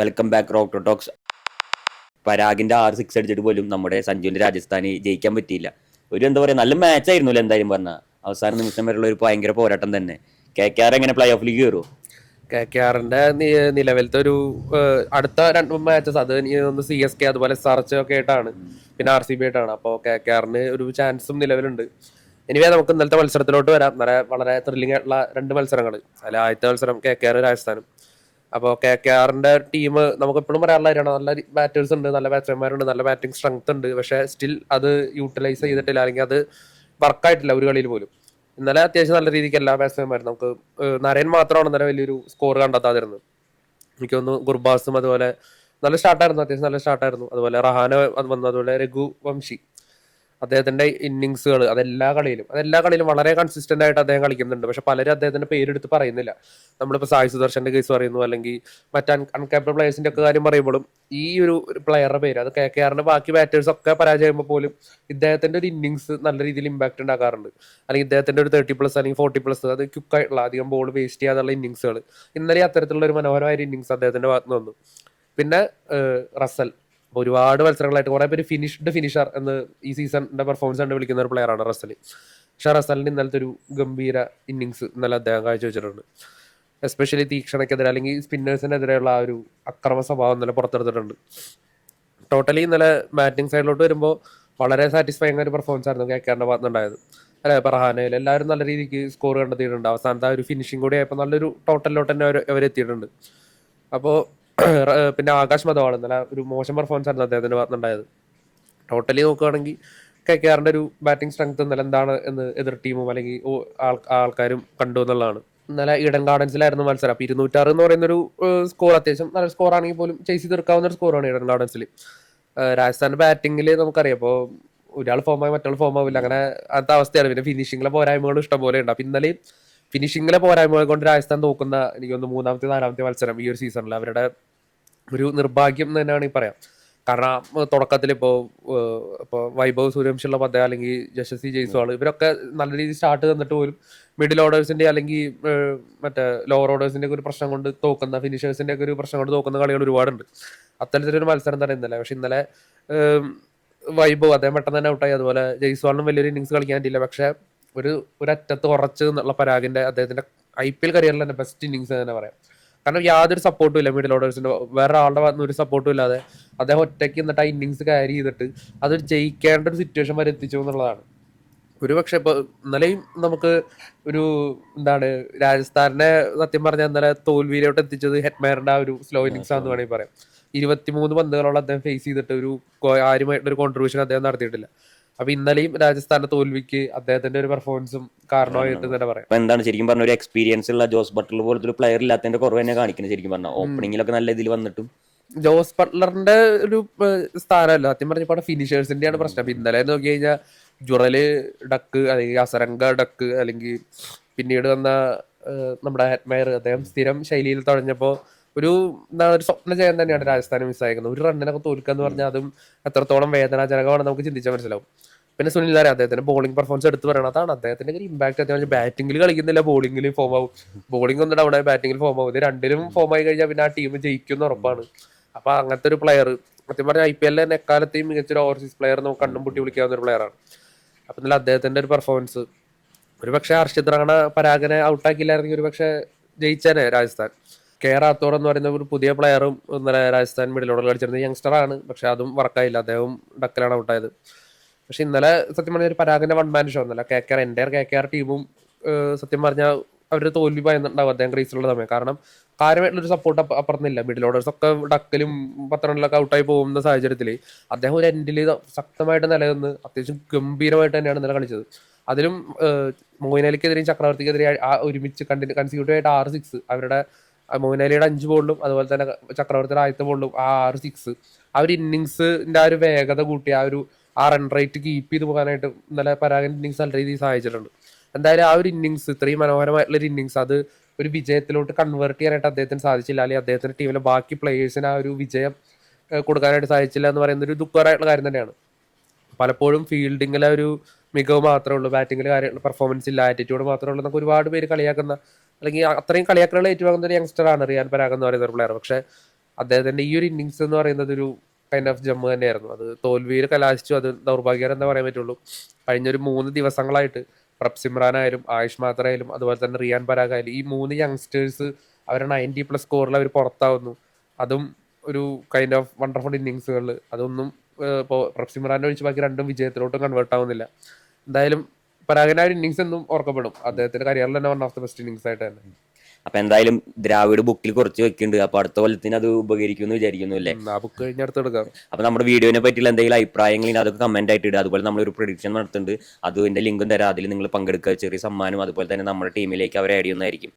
Welcome back rock talks. പരാഗിന്റെ 6 six അടിച്ചിട്ട് പോലും നമ്മുടെ സഞ്ജുവിന്റെ രാജസ്ഥാന് ജയിക്കാൻ പറ്റിയില്ല. ഒരു എന്താ പറയാ, നല്ല മാച്ച് ആയിരുന്നല്ലോ എന്തായാലും പറഞ്ഞ. അവസാന നിമിഷം വരെയുള്ള ഒരു ഭയങ്കര പോരാട്ടം തന്നെ. KKR എങ്ങനെ പ്ലേ ഓഫിലേക്ക് കയറുമോ? KKRന്റെ നിലവിലത്തെ ഒരു അടുത്ത 2 മാച്ചസ് അത് ഒന്ന് CSK അതുപോലെ SRH ഒക്കെ ആയിട്ടാണ്, പിന്നെ RCB ആയിട്ടാണ്. അപ്പോൾ KKRന് ഒരു ചാൻസും നിലവിലുണ്ട്. എനിവേ നമുക്ക് ഇന്നലത്തെ മത്സരത്തിലോട്ട് വരാം. വളരെ ത്രില്ലിംഗ് ആയിട്ടുള്ള 2 മത്സരങ്ങൾ. അതിൽ ആദ്യത്തെ മത്സരം KKR രാജസ്ഥാനും. അപ്പോൾ KKRന്റെ ടീം നമുക്ക് എപ്പോഴും പറയാനുള്ള കാര്യമാണ്, നല്ല ബാറ്റേഴ്സ് ഉണ്ട്, നല്ല ബാറ്റ്സ്മാൻമാരുണ്ട്, നല്ല ബാറ്റിംഗ് സ്ട്രെങ്ത് ഉണ്ട്. പക്ഷേ സ്റ്റിൽ അത് യൂട്ടിലൈസ് ചെയ്തിട്ടില്ല, അല്ലെങ്കിൽ അത് വർക്കായിട്ടില്ല ഒരു കളിയിൽ പോലും. ഇന്നലെ അത്യാവശ്യം നല്ല രീതിക്ക് എല്ലാ ബാറ്റ്സ്മാൻമാരും, നമുക്ക് നരയൻ മാത്രമാണ് ഇന്നലെ വലിയൊരു സ്കോർ കണ്ടെത്താതിരുന്നത്. എനിക്ക് തോന്നുന്നു ഗുർബാസും അതുപോലെ നല്ല സ്റ്റാർട്ടായിരുന്നു, അത്യാവശ്യം നല്ല സ്റ്റാർട്ടായിരുന്നു. അതുപോലെ റഹാന വന്നു, അതുപോലെ രഘുവംശി, അദ്ദേഹത്തിന്റെ ഇന്നിങ്സുകൾ അതെല്ലാ കളിയിലും വളരെ കൺസിസ്റ്റന്റ് ആയിട്ട് അദ്ദേഹം കളിക്കുന്നുണ്ട്. പക്ഷെ പലരും അദ്ദേഹത്തിന്റെ പേരെടുത്ത് പറയുന്നില്ല. നമ്മളിപ്പോൾ സായി സുദർശന്റെ കേസ് പറയുന്നു, അല്ലെങ്കിൽ മറ്റ് അൺക്യാപ്റ്റഡ് പ്ലേയേഴ്സിന്റെ ഒക്കെ കാര്യം പറയുമ്പോഴും ഈ ഒരു പ്ലെയറുടെ പേര്, അത് KKRന്റെ ബാക്കി ബാറ്റേഴ്സ് ഒക്കെ പരാജയമാകുമ്പോൾ പോലും ഇദ്ദേഹത്തിന്റെ ഒരു ഇന്നിങ്സ് നല്ല രീതിയിൽ ഇമ്പാക്ട് ഉണ്ടാക്കാറുണ്ട്. അല്ലെങ്കിൽ ഇദ്ദേഹത്തിന്റെ ഒരു 30+ അല്ലെങ്കിൽ 40+, അത് ക്വിക്കായിട്ടുള്ള അധികം ബോൾ വേസ്റ്റ് ചെയ്യാതുള്ള ഇന്നിങ്സുകൾ. ഇന്നലെ അത്തരത്തിലുള്ള ഒരു മനോഹരമായ ഇന്നിങ്സ് അദ്ദേഹത്തിന്റെ ഭാഗത്ത് നിന്ന് വന്നു. പിന്നെ റസൽ ഒരുപാട് മത്സരങ്ങളായിട്ട് കുറെ പേര് ഫിനിഷർ എന്ന് ഈ സീസണിന്റെ പെർഫോമൻസ് കണ്ട് വിളിക്കുന്ന ഒരു പ്ലെയറാണ് റസൽ. പക്ഷെ റസലിന്റെ ഇന്നലത്തെ ഒരു ഗംഭീര ഇന്നിങ്സ് ഇന്നലെ അദ്ദേഹം കാഴ്ചവെച്ചിട്ടുണ്ട്. എസ്പെഷ്യലി തീക്ഷണക്കെതിരെ അല്ലെങ്കിൽ സ്പിന്നേഴ്സിനെതിരെയുള്ള ആ ഒരു അക്രമ സ്വഭാവം ഇന്നലെ പുറത്തെടുത്തിട്ടുണ്ട്. ടോട്ടലി ഇന്നലെ ബാറ്റിംഗ് സൈഡിലോട്ട് വരുമ്പോൾ വളരെ സാറ്റിസ്ഫൈങ് ഒരു പെർഫോമൻസ് ആയിരുന്നു KKRന്റെ ഭാഗത്തുണ്ടായത്. അല്ലെ, പറഹാനയിൽ എല്ലാവരും നല്ല രീതിക്ക് സ്കോർ കണ്ടെത്തിയിട്ടുണ്ട്. അവസാനത്തെ ആ ഒരു ഫിനിഷിംഗ് കൂടി ആയപ്പോൾ നല്ലൊരു ടോട്ടലിലോട്ട് തന്നെ അവരെത്തിയിട്ടുണ്ട്. അപ്പോൾ പിന്നെ ആകാശ് മതവാൾ ഇന്നലെ ഒരു മോശം പെർഫോമൻസ് ആയിരുന്നു അദ്ദേഹത്തിന്റെ ഭാഗത്തുണ്ടായത്. ടോട്ടലി നോക്കുകയാണെങ്കിൽ KKRന്റെ ഒരു ബാറ്റിംഗ് സ്ട്രെങ്ത് ഇന്നലെ എന്താണ് എന്ന് എതിർ ടീമും അല്ലെങ്കിൽ ആൾക്കാരും കണ്ടു എന്നുള്ളതാണ്. ഇന്നലെ ഈഡൻ ഗാർഡൻസിലായിരുന്നു മത്സരം. അപ്പോൾ 206 എന്ന് പറയുന്ന ഒരു സ്കോർ അത്യാവശ്യം നല്ല സ്കോർ ആണെങ്കിൽ പോലും ചെയ്ത് തീർക്കാവുന്ന ഒരു സ്കോറാണ് ഈഡൻ ഗാർഡൻസിൽ. രാജസ്ഥാന്റെ ബാറ്റിംഗിൽ നമുക്കറിയാം, ഇപ്പോൾ ഒരാൾ ഫോമായി മറ്റൊരാൾ ഫോം ആവില്ല, അങ്ങനെ അങ്ങനത്തെ അവസ്ഥയാണ്. പിന്നെ ഫിനിഷിങ്ങിലെ പോരായ്മകളും ഇഷ്ടംപോലെ ഉണ്ട്. അപ്പം ഇന്നലെ ഫിനിഷിങ്ങിലെ പോരായ്മകൾ കൊണ്ട് രാജസ്ഥാൻ തോക്കുന്ന എനിക്കൊന്ന് 3-ാമത്തെ 4-ാമത്തെ മത്സരം ഈ ഒരു സീസണിൽ അവരുടെ ഒരു നിർഭാഗ്യം എന്ന് തന്നെയാണ് ഈ പറയാം. കാരണം തുടക്കത്തിൽ ഇപ്പോൾ വൈഭവ് സൂര്യവംശിയുള്ള പദ്ധതി അല്ലെങ്കിൽ യശസ്വി ജയ്സ്വാൾ ഇവരൊക്കെ നല്ല രീതിയിൽ സ്റ്റാർട്ട് തന്നിട്ട് പോലും മിഡിൽ ഓർഡേഴ്സിന്റെ അല്ലെങ്കിൽ മറ്റേ ലോവർ ഓർഡേഴ്സിന്റെ ഒക്കെ ഒരു പ്രശ്നം കൊണ്ട് തോക്കുന്ന, ഫിനിഷേഴ്സിന്റെ ഒക്കെ ഒരു പ്രശ്നം കൊണ്ട് തോക്കുന്ന കളികൾ ഒരുപാടുണ്ട്. അത്തരത്തിലൊരു മത്സരം തന്നെ ഇന്നലെ. പക്ഷെ ഇന്നലെ വൈഭവ് അദ്ദേഹം പെട്ടെന്ന് തന്നെ ഔട്ടായി. അതുപോലെ ജയ്സ്വാളിനും വലിയൊരു ഇന്നിങ്സ് കളിക്കാൻ പറ്റിയില്ല. പക്ഷെ ഒരു അറ്റത്ത് ഉറച്ച് എന്നുള്ള പരാഗിന്റെ അദ്ദേഹത്തിന്റെ IPL കരിയറിൽ തന്നെ ബെസ്റ്റ് ഇന്നിങ്സ് തന്നെ പറയാം. കാരണം യാതൊരു സപ്പോർട്ടും ഇല്ല മിഡിൽ ഓർഡേഴ്സിന്റെ, വേറെ ആളുടെ ഭാഗത്തുനിന്ന് ഒരു സപ്പോർട്ടും ഇല്ലാതെ അദ്ദേഹം ഒറ്റയ്ക്ക് എന്നിട്ട് ആ ഇന്നിങ്സ് ക്യാരി ചെയ്തിട്ട് അത് ജയിക്കേണ്ട ഒരു സിറ്റുവേഷൻ വരെ എത്തിച്ചു എന്നുള്ളതാണ്. പക്ഷെ ഇപ്പൊ ഇന്നലെയും നമുക്ക് ഒരു എന്താണ് രാജസ്ഥാനെ സത്യം പറഞ്ഞാൽ ഇന്നലെ തോൽവിയിലോട്ട് എത്തിച്ചത് ഹെറ്റ്മയറിന്റെ ആ ഒരു സ്ലോ ഇന്നിങ്സ് ആണെന്ന് വേണമെങ്കിൽ പറയാം. 23 പന്തുകളോളം അദ്ദേഹം ഫേസ് ചെയ്തിട്ട് ആരുമായിട്ടൊരു കോൺട്രിബ്യൂഷൻ അദ്ദേഹം നടത്തിയിട്ടില്ല. അപ്പൊ ഇന്നലെയും രാജസ്ഥാന്റെ തോൽവിക്ക് അദ്ദേഹത്തിന്റെ ഒരു പെർഫോമൻസും കാരണമായിട്ട് തന്നെ പറയാം. അപ്പൊ എന്താണ് ശരിക്കും പറഞ്ഞ ഒരു എക്സ്പീരിയൻസ് ഉള്ള ജോസ് ബട്ട്ലർ പോലത്തെ ഒരു പ്ലെയർ ഇല്ലാത്തതിന്റെ കുറവ് തന്നെ കാണിക്കുന്നത്. ശരിക്കും പറഞ്ഞാൽ ഓപ്പണിംഗിലൊക്കെ നല്ല ഇതിൽ വന്നിട്ടും ജോസ് ബട്ട്ലറിന്റെ ഒരു സ്ഥാനമല്ല സത്യം പറഞ്ഞപ്പോൾ ഫിനിഷേഴ്സിന്റെയാണ് പ്രശ്നം. അപ്പൊ ഇന്നലെ നോക്കി കഴിഞ്ഞാൽ ജുറല് ഡക്ക്, അല്ലെങ്കിൽ അസരംഗ ഡക്ക്, അല്ലെങ്കിൽ പിന്നീട് വന്ന നമ്മുടെ ഹെറ്റ്മയർ, അദ്ദേഹം സ്ഥിരം ശൈലിയിൽ തുഴഞ്ഞപ്പോൾ ഒരു സ്വപ്ന ജയം തന്നെയാണ് രാജസ്ഥാൻ മിസ്സായിരിക്കുന്നത്. ഒരു റണ്ണിനൊക്കെ തോൽക്കുക എന്ന് പറഞ്ഞാൽ അതും എത്രത്തോളം വേദനാജനകമാണ് നമുക്ക് ചിന്തിച്ചാൽ മനസ്സിലാവും. പിന്നെ സുനിൽ നാരായൺ അദ്ദേഹത്തിന്റെ ബോളിംഗ് പെർഫോമൻസ് എടുത്ത് പറയണം. അതാണ് അദ്ദേഹത്തിന്റെ ഒരു ഇമ്പാക്ട്. അത്യാവശ്യം ബാറ്റിംഗിൽ കളിക്കുന്നില്ല, ബോളിംഗിൽ ഫോം ആവും. ബോളിംഗ് ഒന്ന് ഡൗൺ ആയി, ബാറ്റിംഗിൽ ഫോം ആവും. ഇത് രണ്ടിലും ഫോം ആയി കഴിഞ്ഞാൽ പിന്നെ ആ ടീം ജയിക്കുന്ന ഉറപ്പാണ്. അപ്പൊ അങ്ങനത്തെ ഒരു പ്ലെയർ സത്യം പറഞ്ഞാൽ IPL തന്നെ എക്കാലത്തെയും മികച്ചൊരു ഓവർസീസ് പ്ലെയർ നമുക്ക് കണ്ണും പൊട്ടി വിളിക്കാവുന്ന ഒരു പ്ലെയറാണ്. അപ്പൊ ഇന്നലെ അദ്ദേഹത്തിന്റെ ഒരു പെർഫോമൻസ്, ഒരുപക്ഷെ ഹർഷിത് റാണ പരാഗനെ ഔട്ടാക്കിയില്ലായിരുന്നെങ്കിൽ ഒരുപക്ഷെ ജയിച്ചേനെ രാജസ്ഥാൻ. റാത്തോർ എന്ന് പറയുന്ന ഒരു പുതിയ പ്ലെയറും ഇന്നലെ രാജസ്ഥാൻ മിഡിൽ ഓർഡറിൽ കളിച്ചിരുന്നത് യങ്സ്റ്റർ ആണ്. പക്ഷെ അതും വർക്കായില്ല, അദ്ദേഹം ഡക്കിലാണ് ഔട്ടായത്. പക്ഷെ ഇന്നലെ സത്യം പറഞ്ഞ ഒരു പരാഗന്റെ 1-man ഷോ ഒന്നല്ല. KKR ടീമും സത്യം പറഞ്ഞാൽ അവരുടെ തോൽവി ഭയന്നുണ്ടാവും അദ്ദേഹം ക്രീസിലുള്ള സമയം. കാരണം കാര്യമായിട്ടുള്ളൊരു സപ്പോർട്ട് അപ്പുറത്തുനിന്നില്ല. മിഡിൽ ഓർഡേഴ്സ് ഒക്കെ ഡക്കിലും 10 റണ്ണിലൊക്കെ ഔട്ടായി പോകുന്ന സാഹചര്യത്തിൽ അദ്ദേഹം ഒരു എൻഡിൽ ശക്തമായിട്ട് നിലനിന്ന് അത്യാവശ്യം ഗംഭീരമായിട്ട് തന്നെയാണ് ഇന്നലെ കളിച്ചത്. അതിലും മോയിൻ അലിക്കെതിരെയും ചക്രവർത്തിക്കെതിരെ ഒരുമിച്ച് കൺസ്യൂട്ടീവ് ആയിട്ട് 6 സിക്സ്, അവരുടെ മോയിൻ അലിയുടെ 5 ബോളിലും അതുപോലെ തന്നെ ചക്രവർത്തിയുടെ ആദ്യത്തെ ബോളിലും ആ 6 സിക്സ്, ആ ഒരു ഇന്നിങ്സിന്റെ ആ ഒരു വേഗത കൂട്ടി ആ റൺ റേറ്റ് കീപ്പ് ചെയ്ത് പോകാനായിട്ട് ഇന്നലെ പരാഗൻ ഇന്നിങ്സ് നല്ല രീതിയിൽ സഹായിച്ചിട്ടുണ്ട്. എന്തായാലും ആ ഒരു ഇന്നിങ്സ്, ഇത്രയും മനോഹരമായിട്ടുള്ള ഒരു ഇന്നിങ്സ്, അത് ഒരു വിജയത്തിലോട്ട് കൺവേർട്ട് ചെയ്യാനായിട്ട് അദ്ദേഹത്തിന് സാധിച്ചില്ല, അല്ലെങ്കിൽ അദ്ദേഹത്തിന്റെ ടീമിലെ ബാക്കി പ്ലേയേഴ്സിന് ആ ഒരു വിജയം കൊടുക്കാനായിട്ട് സാധിച്ചില്ല എന്ന് പറയുന്ന ഒരു ദുഃഖകരമായിട്ടുള്ള കാര്യം തന്നെയാണ്. പലപ്പോഴും ഫീൽഡിങ്ങിലെ ഒരു മികവ് മാത്രമേ ഉള്ളൂ, ബാറ്റിങ്ങിൽ പെർഫോമൻസ് ഇല്ല, ആറ്റിറ്റ്യൂഡ് മാത്രമേ ഉള്ളൂ എന്നൊക്കെ ഒരുപാട് പേര് കളിയാക്കുന്ന, അല്ലെങ്കിൽ അത്രയും കളിയാക്കലുകൾ ഏറ്റുവാങ്ങുന്ന ഒരു യങ്സ്റ്ററാണ് റിയാൻ പരാഗ് എന്ന് പറയുന്ന ഒരു പ്ലെയർ. പക്ഷെ അദ്ദേഹത്തിന്റെ ഈ ഒരു ഇന്നിങ്സ് എന്ന് പറയുന്നത് ഒരു കൈൻഡ് ഓഫ് ജമ്മു തന്നെയായിരുന്നു. അത് തോൽവിയിൽ കലാശിച്ചു, അത് ദൗർഭാഗ്യം എന്താ പറയാൻ പറ്റുള്ളൂ. കഴിഞ്ഞൊരു 3 ദിവസങ്ങളായിട്ട് പ്രഭ് സിമ്രാൻ ആയാലും ആയുഷ് മാത്ര ആയാലും അതുപോലെ തന്നെ റിയാൻ പരാഗ് ആയാലും ഈ 3 യങ്സ്റ്റേഴ്സ് അവരെ 90+ സ്കോറിൽ അവർ പുറത്താവുന്നു. അതും ഒരു കൈൻഡ് ഓഫ് വണ്ടർഫുൾ ഇന്നിങ്സുകളിൽ അതൊന്നും ഇപ്പോൾ പ്രഭ് സിമ്രാനെ ഒഴിച്ച് ബാക്കി രണ്ടും വിജയത്തിലോട്ടും കൺവേർട്ട് ആവുന്നില്ല. എന്തായാലും പരാഗിന്റെ ഒരു ഇന്നിങ്സ് എന്നും ഓർക്കപ്പെടും. അദ്ദേഹത്തിന്റെ കരിയറിൽ തന്നെ one of the best innings ആയിട്ട് തന്നെ. അപ്പൊ എന്തായാലും ദ്രാവിഡ് ബുക്കിൽ കുറച്ച് വെക്കുന്നുണ്ട്. അപ്പൊ അടുത്ത കൊല്ലത്തിന് അത് ഉപകരിക്കുമെന്ന് വിചാരിക്കുന്നു അല്ലേ? ആ ബുക്ക് കഴിഞ്ഞ അടുത്തെടുക്കാം. അപ്പൊ നമ്മുടെ വീഡിയോനെ പറ്റിയുള്ള എന്തെങ്കിലും അഭിപ്രായങ്ങൾ അതൊക്കെ കമന്റ് ആയിട്ട് ഇടുക. അതുപോലെ നമ്മളൊരു പ്രൊഡിക്ഷൻ നടത്തുന്നുണ്ട്, അതിന്റെ ലിങ്കും തരാം. അതിൽ നിങ്ങൾ പങ്കെടുക്കുക. ചെറിയ സമ്മാനം അതുപോലെ തന്നെ നമ്മുടെ ടീമിലേക്ക് അവരെ ആഡ് ചെയ്യുന്നതായിരിക്കും.